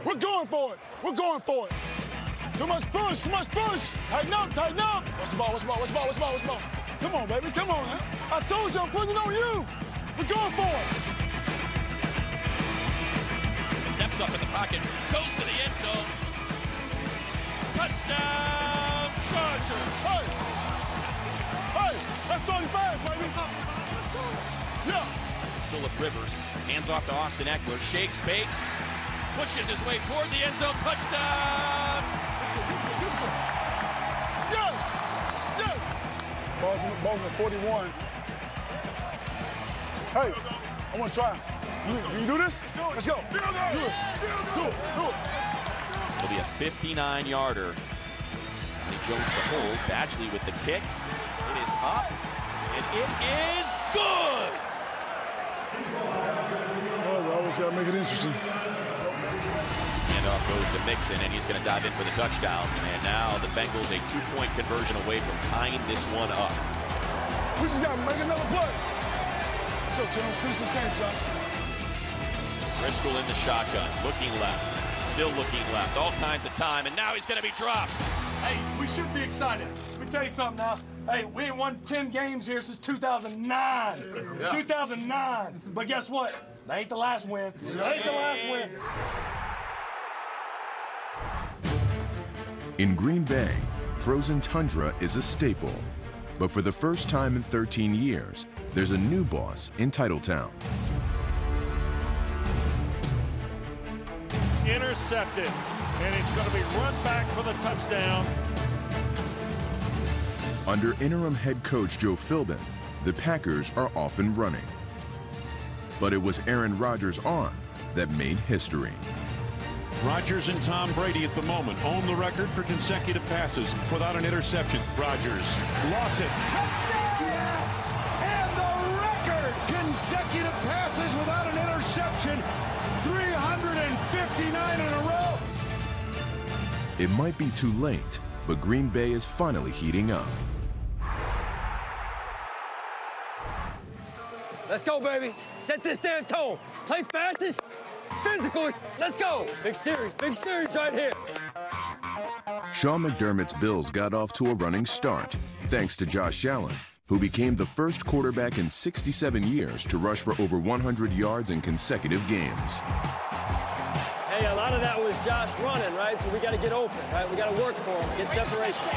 We're going for it. We're going for it. Too much push. Too much push. Tighten up. Tighten up. Watch the ball. Watch the ball. Watch the ball. Watch the ball. Watch the ball. Come on, baby. Come on. I told you I'm putting it on you. We're going for it. Steps up in the pocket, goes to the end zone. Touchdown, Chargers. Hey. Hey. That's 35, baby. Yeah. Phillip Rivers hands off to Austin Eckler, shakes, bakes, pushes his way toward the end zone. Touchdown. Yes. Yes. Ball's at 41. Hey, I want to try. Can you do this? Let's go. Do it. Do it. Do it. It'll be a 59-yarder. Johnny Jones to hold. Badgley with the kick. It is up, and it is good. Oh, we always got to make it interesting. Handoff goes to Mixon, and he's going to dive in for the touchdown. And now the Bengals a 2-point conversion away from tying this one up. We just got to make another play. So, Jones, finish this game, son. Driscoll in the shotgun, looking left, still looking left, all kinds of time, and now he's going to be dropped. Hey, we should be excited. Let me tell you something now. Hey, we ain't won 10 games here since 2009. Yeah. 2009. But guess what? That ain't the last win. That ain't the last win. In Green Bay, frozen tundra is a staple. But for the first time in 13 years, there's a new boss in Titletown. intercepted. And it's going to be run back for the touchdown. Under interim head coach Joe Philbin, the Packers are often running. But it was Aaron Rodgers' arm that made history. Rodgers and Tom Brady at the moment own the record for consecutive passes without an interception. Rodgers lost it. Touchdown! Yes! And the record! Consecutive passes without an interception. 359 in a row. It might be too late, but Green Bay is finally heating up. Let's go, baby. Set this damn tone. Play fast as physical. Let's go. Big series right here. Sean McDermott's Bills got off to a running start, thanks to Josh Allen, who became the first quarterback in 67 years to rush for over 100 yards in consecutive games. Hey, a lot of that was Josh running, right? So we got to get open, right? We got to work for him, get separation.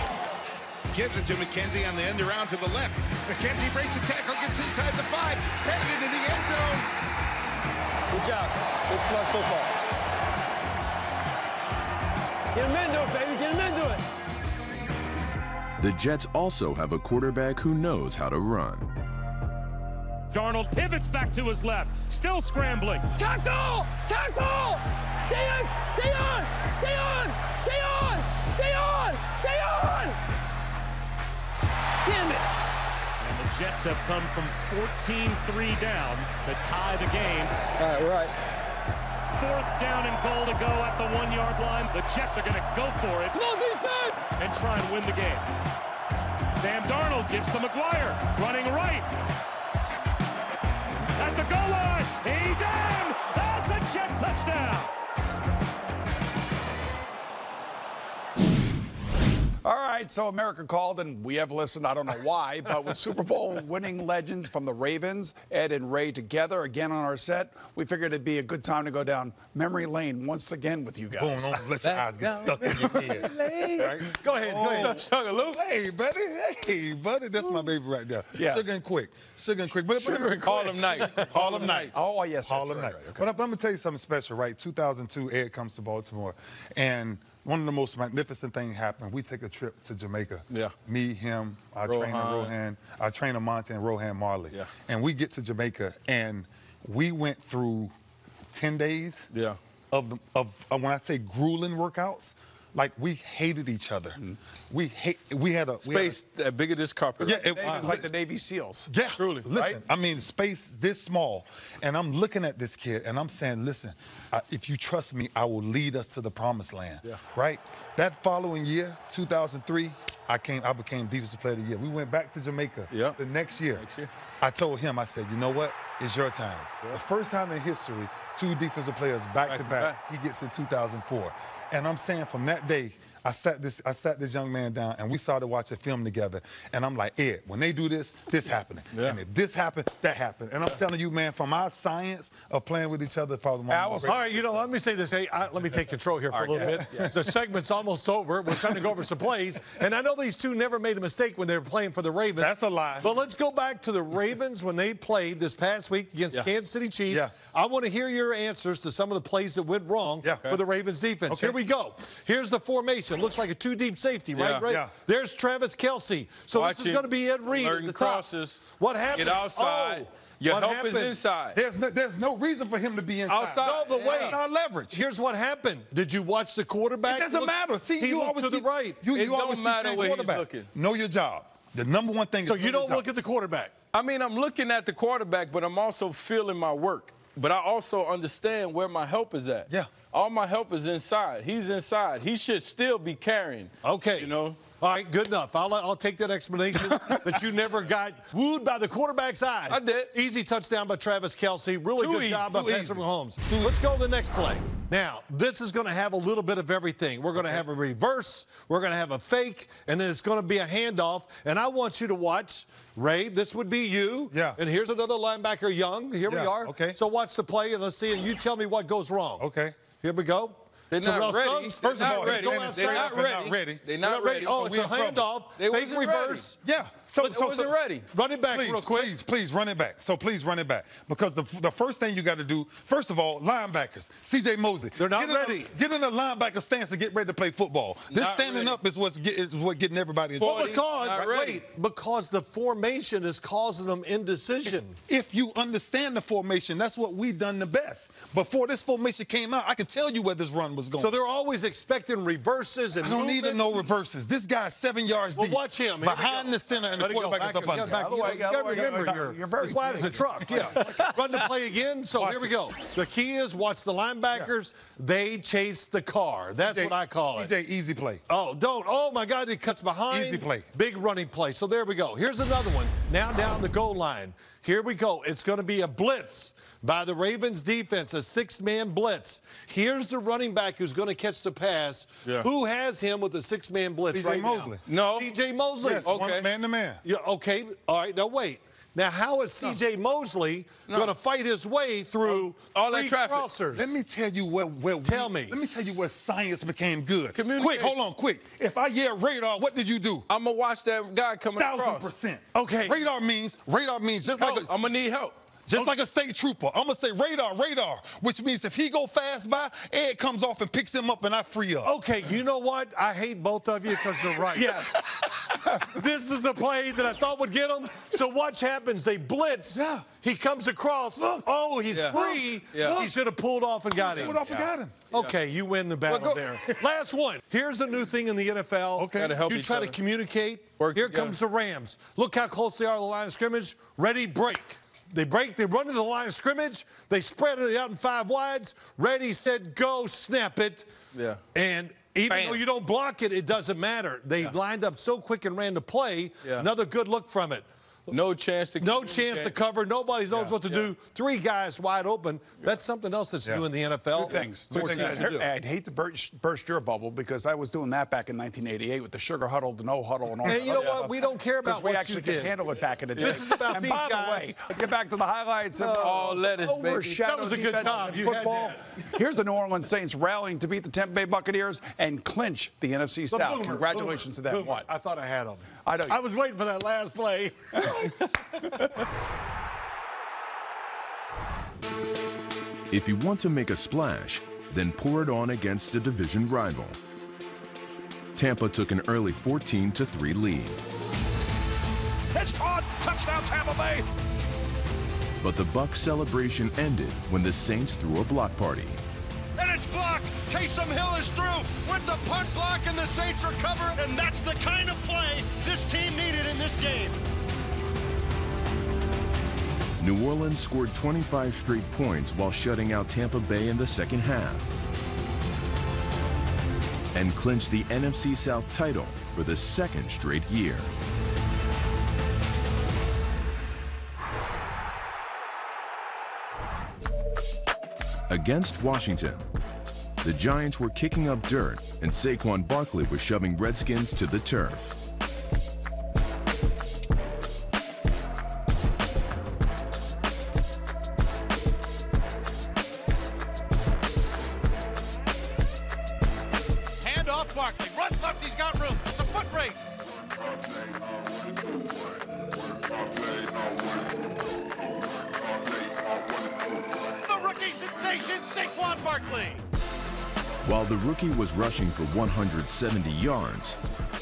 Gives it to McKenzie on the end around to the left. McKenzie breaks a tackle, gets inside the 5, headed into the end zone. Good job. Good smart football. Get him into it, baby. Get him into it. The Jets also have a quarterback who knows how to run. Darnold pivots back to his left, still scrambling. Tackle! Tackle! Stay on! Stay on! Stay on! Stay on! Stay on! Stay on! Damn it! And the Jets have come from 14-3 down to tie the game. All right, we're right. 4th down and goal to go at the 1-yard line. The Jets are going to go for it. Come on, defense! And try and win the game. Sam Darnold gets to McGuire, running right. At the goal line, he's in! That's a Jet touchdown! All right, so America called, and we have listened. I don't know why, but with Super Bowl winning legends from the Ravens, Ed and Ray together again on our set, we figured it'd be a good time to go down memory lane once again with you guys. Boom, don't let your eyes get stuck in your head. Right? Go ahead, go ahead. Sugar Luke. Hey, buddy, that's my baby right there. Yes. Sugar and quick. Harlem Nights. Harlem Nights. Oh, yes. Harlem Nights. But I'm going to tell you something special, right? 2002, Ed comes to Baltimore, and one of the most magnificent things happened. We take a trip to Jamaica. Yeah. Me, him, our trainer Monty, and Rohan Marley. Yeah. And we get to Jamaica, and we went through 10 days of when I say grueling workouts. Like, we hated each other. We had a space bigger than this carpet. Yeah, it was like the Navy SEALs. Yeah, truly. Listen, Right? I mean, space this small, and I'm looking at this kid, and I'm saying, listen, if you trust me, I will lead us to the promised land. Yeah. Right? That following year, 2003, I became Defensive Player of the Year. We went back to Jamaica the next year. I told him, I said, you know what? It's your time. Yeah. The first time in history, 2 defensive players back to back. He gets in 2004. And I'm saying from that day, I sat this young man down, and we started watching film together. And I'm like, Ed, when they do this, this happening. Yeah. And if this happened, that happened. And I'm telling you, man, from our science of playing with each other, probably one of the all right, let me say this. Hey, let me take control here for a little bit. Yes. The segment's almost over. We're trying to go over some plays. And I know these two never made a mistake when they were playing for the Ravens. That's a lie. But let's go back to the Ravens when they played this past week against Kansas City Chiefs. Yeah. I want to hear your answers to some of the plays that went wrong for the Ravens defense. Okay. Here we go. Here's the formation. Looks like a 2-deep safety, right? Yeah. There's Travis Kelce. So this is going to be Ed Reed at the top. What happened? Get outside. Your help is inside. There's no reason for him to be inside. Outside. No, but wait. It's our leverage. Here's what happened. Did you watch the quarterback? It doesn't matter. See, he looked to the right. You it always don't matter where he's quarterback. looking. Know your job. The number one thing. So you don't look at the quarterback. I mean, I'm looking at the quarterback, but I'm also feeling my work. But I also understand where my help is at. Yeah. All my help is inside. He's inside. He should still be carrying. Okay. You know? All right, good enough. I'll take that explanation that you never got wooed by the quarterback's eyes. I did. Easy touchdown by Travis Kelce. Really good job by Patrick Mahomes. Let's go to the next play. Now, this is going to have a little bit of everything. We're going to have a reverse, we're going to have a fake, and then it's going to be a handoff. And I want you to watch, Ray, this would be you. Yeah. And here's another linebacker, Young. Here we are. Okay. So watch the play, and let's see, and you tell me what goes wrong. Okay. Here we go. They're not ready. First of all, they're not ready. They're not ready. Oh, it's a handoff. Fake reverse. Yeah. So wasn't ready. Run it back real quick. Please run it back. So please run it back. Because the first thing you got to do, first of all, linebackers, C.J. Mosley. They're not ready. Get in a linebacker stance and get ready to play football. This standing up is what getting everybody in trouble. Because the formation is causing them indecision. If you understand the formation, that's what we done the best. Before this formation came out, I could tell you where this run was going. So they're always expecting reverses and I don't need to know reverses. This guy's 7 yards deep. Watch him. Behind the center and the quarterback is up under. You got to remember, you're very wide as a truck. Yeah. Run the play again. So here we go. The key is watch the linebackers. Yeah. They chase the car. That's what I call it. CJ, easy play. Oh, don't. Oh, my God. It cuts behind. Easy play. Big running play. So there we go. Here's another one. Now down the goal line. Here we go. It's going to be a blitz by the Ravens defense, a 6-man blitz. Here's the running back who's going to catch the pass. Yeah. Who has him with the 6-man blitz C.J. Mosley. No. C.J. Mosley. Yes, okay. Man to man. Yeah, okay. All right. Now, wait. Now, how is C.J. Mosley going to fight his way through all that traffic? Crossers? Let me tell you where Tell me. Let me tell you where science became good. Quick, hold on, quick. If I yell radar, what did you do? I'm going to watch that guy coming across. 1,000%. Okay. Radar means just help. like I'm going to need help. Just like a state trooper. I'm going to say radar, which means if he go fast by, Ed comes off and picks him up and I free up. Okay, you know what? I hate both of you because they're right. Yes. This is the play that I thought would get him. So watch happens. They blitz. Yeah. He comes across. Look. Oh, he's free. Yeah. He should have pulled off and got him. Pulled off and got him. Okay, you win the battle there. Last one. Here's the new thing in the NFL. Okay. Gotta help you each try other. to communicate. Work Here together. comes the Rams. Look how close they are to the line of scrimmage. Ready, break. They break, they run to the line of scrimmage, they spread it out in 5 wides, ready, set, go, snap it. Yeah. And even though you don't block it, it doesn't matter. They lined up so quick and ran the play. Yeah. Another good look from it. No chance to cover. Nobody knows what to do. 3 guys wide open. That's something else that's new in the NFL. Two things. I'd hate to burst your bubble because I was doing that back in 1988 with the sugar huddle, the no huddle, and all that. And you know what? We don't care about what you actually did. could handle it back in the day. This is about and these by guys. the way, let's get back to the highlights of all lettuce, baby. That was a good job. You football. Here's the New Orleans Saints rallying to beat the Tampa Bay Buccaneers and clinch the NFC South. Congratulations to them. Boomer. What? I thought I had them. I know. I was waiting for that last play. If you want to make a splash, then pour it on against a division rival. Tampa took an early 14-3 lead. It's caught. Touchdown, Tampa Bay. But the Bucs celebration ended when the Saints threw a block party. And it's blocked. Taysom Hill is through with the punt block, and the Saints recover. And that's the kind of play this team needed in this game. New Orleans scored 25 straight points while shutting out Tampa Bay in the second half and clinched the NFC South title for the 2nd straight year. Against Washington, the Giants were kicking up dirt and Saquon Barkley was shoving Redskins to the turf. Barkley runs left, he's got room. It's a foot race. The rookie sensation, Saquon Barkley. While the rookie was rushing for 170 yards,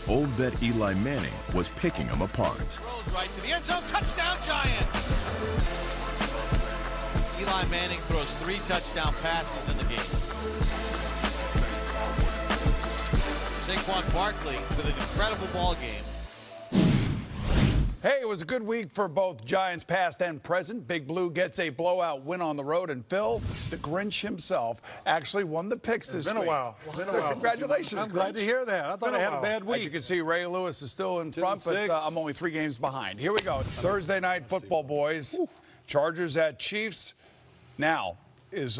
old vet Eli Manning was picking him apart. Throws right to the end zone, touchdown Giants. Eli Manning throws 3 touchdown passes in the game. Saquon Barkley with an incredible ball game. Hey, it was a good week for both Giants past and present. Big Blue gets a blowout win on the road, and Phil, the Grinch himself, actually won the picks this week. It's been a while. So congratulations, I'm glad to hear that. I thought I had a bad week. As you can see, Ray Lewis is still in front, but I'm only 3 games behind. Here we go. Thursday night football, boys. Chargers at Chiefs. Now, what's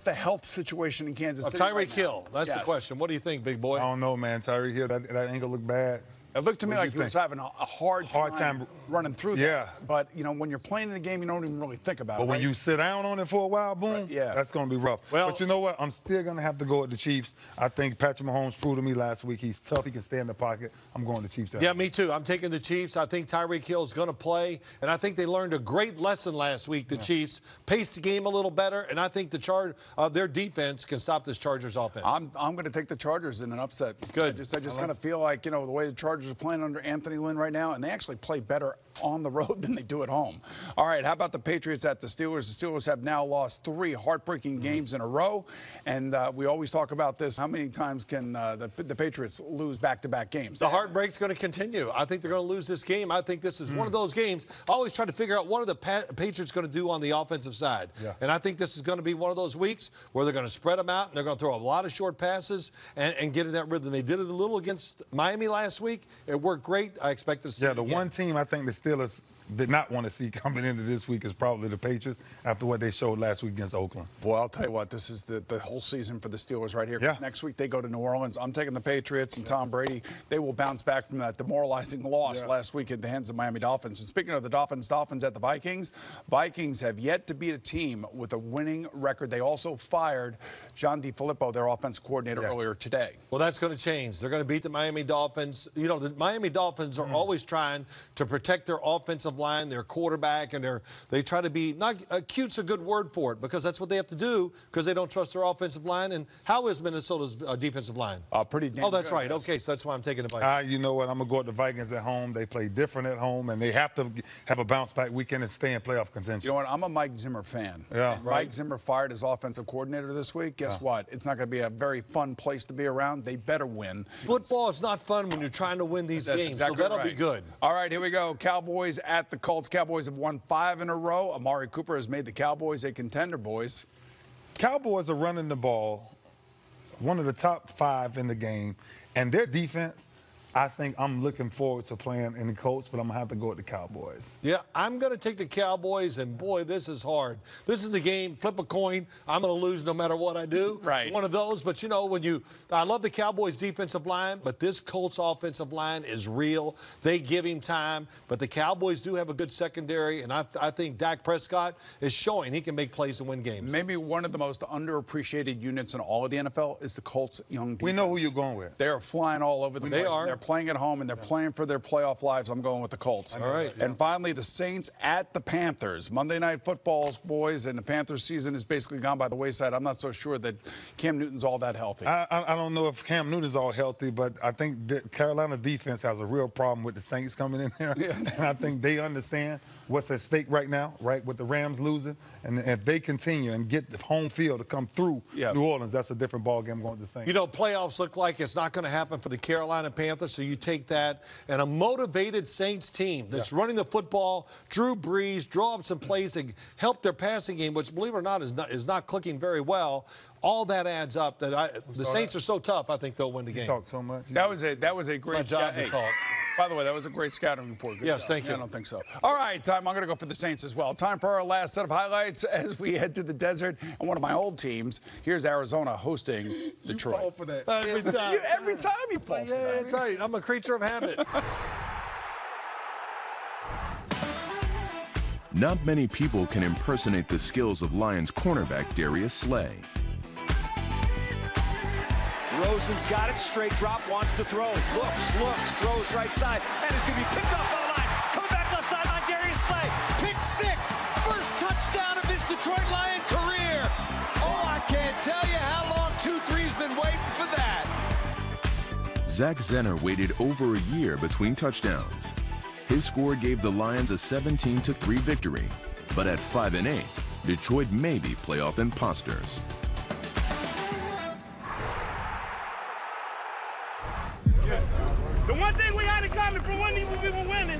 the health situation in Kansas City? Tyreek Hill. That's the question. What do you think, big boy? I don't know, man. Tyreek Hill, that ain't gonna look bad. It looked to me like he was having a hard time running through that. But, you know, when you're playing in the game, you don't even really think about it. But when you sit down on it for a while, boom, that's going to be rough. Well, but you know what? I'm still going to have to go with the Chiefs. I think Patrick Mahomes proved to me last week he's tough. He can stay in the pocket. I'm going to Chiefs. Yeah, me too. I'm taking the Chiefs. I think Tyreek Hill's going to play. And I think they learned a great lesson last week, the Chiefs. Paced the game a little better. And I think their defense can stop this Chargers offense. I'm going to take the Chargers in an upset. Good. I just kind of feel like, you know, the way the Chargers are playing under Anthony Lynn right now, and they actually play better on the road than they do at home. All right, how about the Patriots at the Steelers? The Steelers have now lost 3 heartbreaking games in a row, and we always talk about this. How many times can the Patriots lose back-to-back games? The heartbreak's going to continue. I think they're going to lose this game. I think this is one of those games. I always try to figure out what are the Patriots going to do on the offensive side. And I think this is going to be one of those weeks where they're going to spread them out, and they're going to throw a lot of short passes and get in that rhythm. They did it a little against Miami last week. It worked great. I expect to see it again. One team I think the Steelers did not want to see coming into this week is probably the Patriots after what they showed last week against Oakland. Boy, I'll tell you what, this is the whole season for the Steelers right here. Next week they go to New Orleans. I'm taking the Patriots and Tom Brady. They will bounce back from that demoralizing loss last week at the hands of Miami Dolphins. And speaking of the Dolphins at the Vikings, Vikings have yet to beat a team with a winning record. They also fired John DeFilippo, their offensive coordinator, earlier today. Well, that's going to change. They're going to beat the Miami Dolphins. You know, the Miami Dolphins are always trying to protect their offensive line, their quarterback, and they try to be, not cute's a good word for it, because that's what they have to do because they don't trust their offensive line. And how is Minnesota's defensive line? Pretty damn good. That's right. Yes. Okay, so that's why I'm taking the Vikings. You know what? I'm going to go with the Vikings at home. They play different at home, and they have to have a bounce-back weekend and stay in playoff contention. You know what? I'm a Mike Zimmer fan. Mike Zimmer fired his offensive coordinator this week. Guess what? It's not going to be a very fun place to be around. They better win. Football is not fun when you're trying to win these games, exactly so that'll be good. All right, here we go. Cowboys at the Colts. Cowboys have won 5 in a row. Amari Cooper has made the Cowboys a contender, boys. Cowboys are running the ball, one of the top 5 in the game, and their defense, I think I'm looking forward to playing in the Colts, but I'm going to have to go with the Cowboys. Yeah, I'm going to take the Cowboys, and boy, this is hard. This is a game, flip a coin, I'm going to lose no matter what I do. Right. One of those, but you know, I love the Cowboys defensive line, but this Colts offensive line is real. They give him time, but the Cowboys do have a good secondary, and I think Dak Prescott is showing he can make plays to win games. Maybe one of the most underappreciated units in all of the NFL is the Colts young defense. We know who you're going with. They're flying all over the place. They are. They're playing at home, and they're playing for their playoff lives. I'm going with the Colts. All right. And finally, the Saints at the Panthers. Monday Night Football's boys, and the Panthers season is basically gone by the wayside. I'm not so sure that Cam Newton's all that healthy. I don't know if Cam Newton's all healthy, but I think the Carolina defense has a real problem with the Saints coming in there. And I think they understand what's at stake right now, right, with the Rams losing. And if they continue and get the home field to come through New Orleans, that's a different ballgame going to the Saints. You know, playoffs look like it's not going to happen for the Carolina Panthers, so you take that. And a motivated Saints team that's running the football, Drew Brees, draw up some plays that help their passing game, which, believe it or not, is not clicking very well. All that adds up. The Saints are so tough, I think they'll win the game. You talk so much. That was a great job to talk. By the way, that was a great scouting report. Good yes, job. thank you. I don't think so. All right, I'm going to go for the Saints as well. Time for our last set of highlights as we head to the desert and one of my old teams. Here's Arizona hosting Detroit. You fall for that. Every time. Every time you fall for that. It's all right. I'm a creature of habit. Not many people can impersonate the skills of Lions cornerback Darius Slay. Rosen's got it, straight drop, wants to throw, looks, throws right side, and is going to be picked off on the line. Coming back left sideline, Darius Slay, pick 6, first touchdown of his Detroit Lion career. Oh, I can't tell you how long 2-3's been waiting for that. Zach Zenner waited over a year between touchdowns. His score gave the Lions a 17-3 victory, but at 5-8, Detroit may be playoff imposters. The one thing we had in common from when we've been winning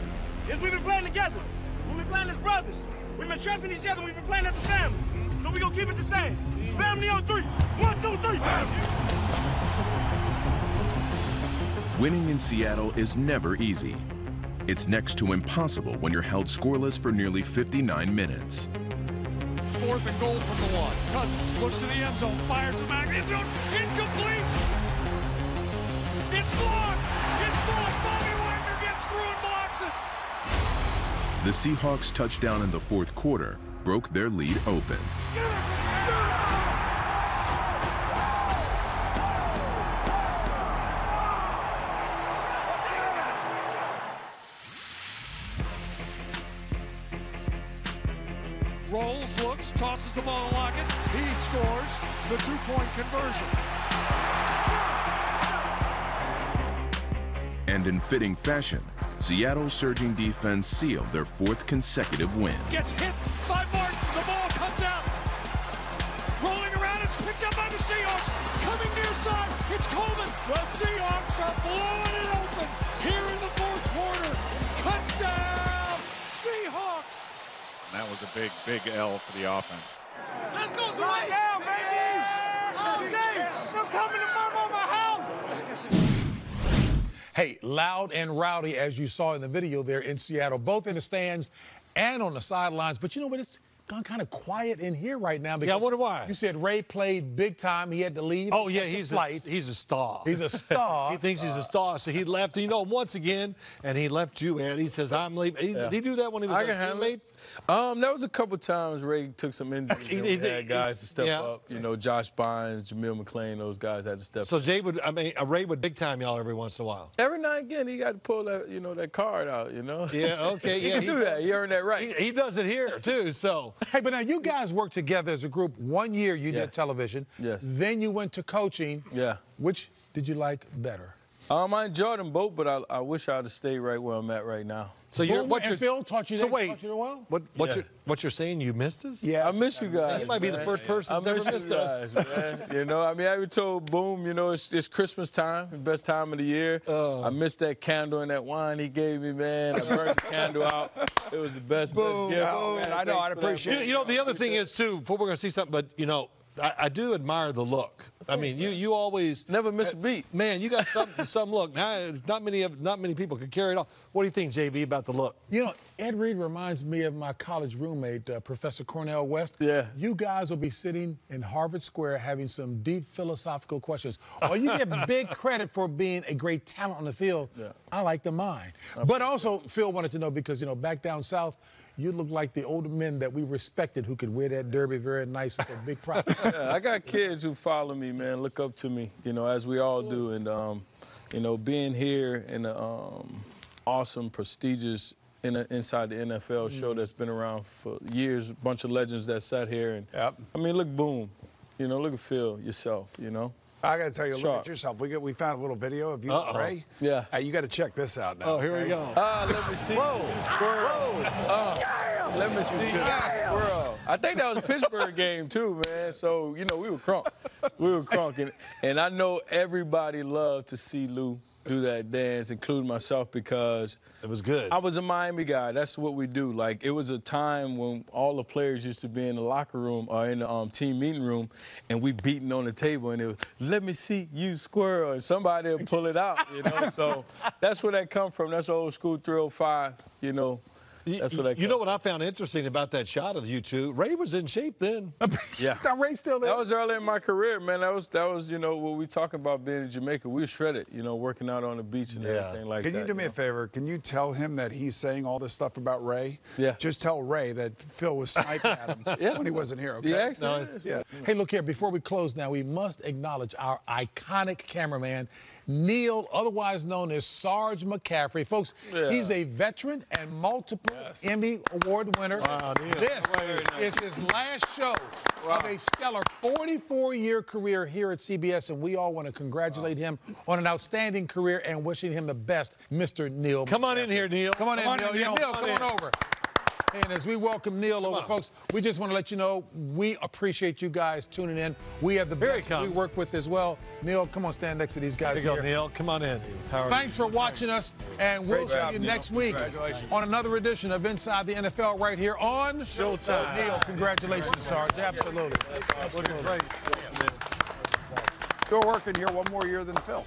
is we've been playing together. We've been playing as brothers. We've been trusting each other. We've been playing as a family. So we're going to keep it the same. Family on 3. 1, 2, 3. Winning in Seattle is never easy. It's next to impossible when you're held scoreless for nearly 59 minutes. 4th and goal from the 1. Cousins looks to the end zone, fires to the back of the end zone, incomplete! It's blocked! It's blocked! Bobby Wagner The Seahawks' touchdown in the fourth quarter broke their lead open. Rolls, looks, tosses the ball to Lockett. He scores the two-point conversion. And in fitting fashion, Seattle's surging defense sealed their fourth consecutive win. Gets hit by Martin. The ball comes out. Rolling around. It's picked up by the Seahawks. Coming near side. It's Coleman. The Seahawks are blowing it open here in the fourth quarter. Touchdown, Seahawks. That was a big, big L for the offense. Let's go to right now, baby! All day! They're coming to murmur my house! Hey, loud and rowdy, as you saw in the video there in Seattle, both in the stands and on the sidelines. But you know what? It's gone kind of quiet in here right now. Because I wonder why. You said Ray played big time. He had to leave. Oh, yeah, he's a star. He's a star. He thinks he's a star, so he left, once again, and he left you, Ed. He says, I'm leaving. Did he do that when he was a teammate? That was a couple times Ray took some injuries. He had guys to step up. You know, Josh Bynes, Jamil McClain, those guys had to step up. So Ray would big time y'all every once in a while. Every now and again, he got to pull that, that card out, Yeah, okay. He can do that. He earned that right. He does it here, too, so. Hey, but now you guys worked together as a group. 1 year you did television. Yes. Then you went to coaching. Yeah. Which did you like better? I enjoyed them both, but I wish I'd have stayed right where I'm at right now. So Phil taught you that? So wait, taught you well? what you're saying? You missed us? Yeah, I miss you guys. You might be the first person that's ever missed us. Man. I even told Boom, it's Christmas time, the best time of the year. I missed that candle and that wine he gave me, man. I burned the candle out. It was the best gift. Oh, man, I know. I'd appreciate it. The other thing is too. Before we're gonna see something, but I do admire the look. I mean, you always never miss a beat. Man, you got some look. Not many people can carry it off. What do you think, JB, about the look? Ed Reed reminds me of my college roommate, Professor Cornel West. Yeah. You guys will be sitting in Harvard Square having some deep philosophical questions. Or you get big credit for being a great talent on the field. Yeah. I like the mind. But also, Phil wanted to know because, back down south, you look like the older men that we respected who could wear that derby very nice. It's a big prop. Yeah, I got kids who follow me, man, look up to me, as we all do. And, being here in the awesome, prestigious inside the NFL show that's been around for years, a bunch of legends that sat here. And I mean, look, Boom, look at Phil yourself, I got to tell you, look at yourself. We found a little video of you and Ray. Yeah. You got to check this out now. Oh, here we go. Let me see. Squirrel. Let me see. Squirrel. I think that was a Pittsburgh game, too, man. So, we were crunk. We were crunk. And I know everybody loved to see Lou do that dance, including myself, because it was good. I was a Miami guy. That's what we do. Like, it was a time when all the players used to be in the locker room or in the team meeting room, and we beating on the table, and it was, let me see you, squirrel, and somebody would pull it out, So that's where that come from. That's old school 305, That's what I You know what I found interesting about that shot of you two? Ray was in shape then. Yeah. Ray's still there. That was early in my career, man. That was what we talking about being in Jamaica. We were shredded, working out on the beach and everything like that. Can you do me a favor? Can you tell him that he's saying all this stuff about Ray? Yeah. Just tell Ray that Phil was sniping at him when he wasn't here, okay? Yeah. Hey, look here. Before we close now, we must acknowledge our iconic cameraman, Neil, otherwise known as Sarge McCaffrey. Folks, he's a veteran and multiple Emmy Award winner. Wow, this is his last show of a stellar 44-year career here at CBS, and we all want to congratulate him on an outstanding career and wishing him the best, Mr. Neil. Come on in here, Neil. Come on in, Neil. Yeah, Neil, come on over. And as we welcome Neil over, folks, we just want to let you know we appreciate you guys tuning in. We have the best we work with as well. Neil, come on, stand next to these guys here. There you go, Neil. Come on in. Thanks for watching us, and we'll see you next week on another edition of Inside the NFL right here on Showtime. Neil, congratulations, Sarge. Absolutely. Looking great. Still working here one more year than Phil.